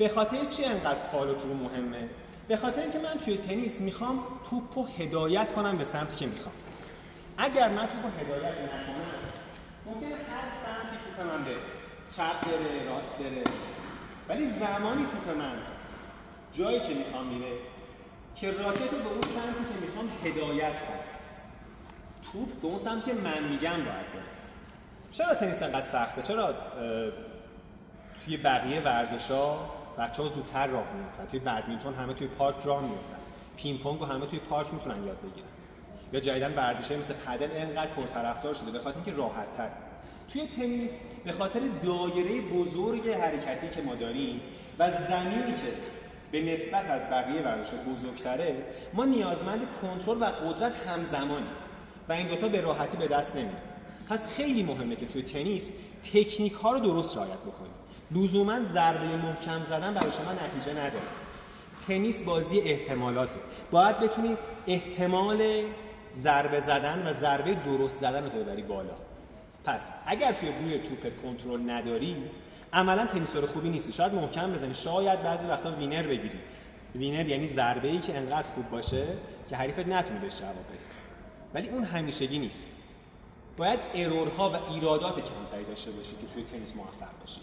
به خاطر چی انقدر فالو ترو مهمه؟ به خاطر اینکه من توی تنیس میخوام توپو هدایت کنم به سمتی که میخوام. اگر من توپو هدایت نکنم ممکنه هر سمتی توپ من بره، چپ بره، راست بره، ولی زمانی توپ من جایی که میخوام میره که راکت رو به اون سمتی که میخوام هدایت کنم. توپ به اون سمتی که من میگم باید بره. چرا تنیس انقدر سخته؟ چرا توی بقیه ورزش‌ها بچه‌ها زودتر راه میافتن؟ توی بدمینتون همه توی پارک راه میافتن، پینگ پونگ رو همه توی پارک میتونن یاد بگیرن، یا جدیدن ورزش‌های مثل پدل انقدر پرطرفدار شده به خاطر اینکه راحت‌تر. توی تنیس به خاطر دایره بزرگ حرکتی که ما داریم و زمینی که به نسبت از بقیه ورزش‌ها بزرگتره، ما نیازمند کنترل و قدرت همزمانی و این دوتا به راحتی به دست نمیاد. پس خیلی مهمه که توی تنیس تکنیک ها رو درست رعایت بکنید. لزوما ضربه محکم زدن برای شما نتیجه نداره. تنیس بازی احتمالاته. باید بتونید احتمال ضربه زدن و ضربه درست زدن رو ببری بالا. پس اگر توی روی توپت کنترل نداری، عملا تنیسور خوبی نیستی. شاید محکم بزنی، شاید بعضی وقتا وینر بگیری. وینر یعنی ضربه‌ای که انقدر خوب باشه که حریفت نتونه بهش جواب بده. ولی اون همیشگی نیست. باید ارورها و ایرادات کمتری داشته باشی که توی تنیس موفق باشی.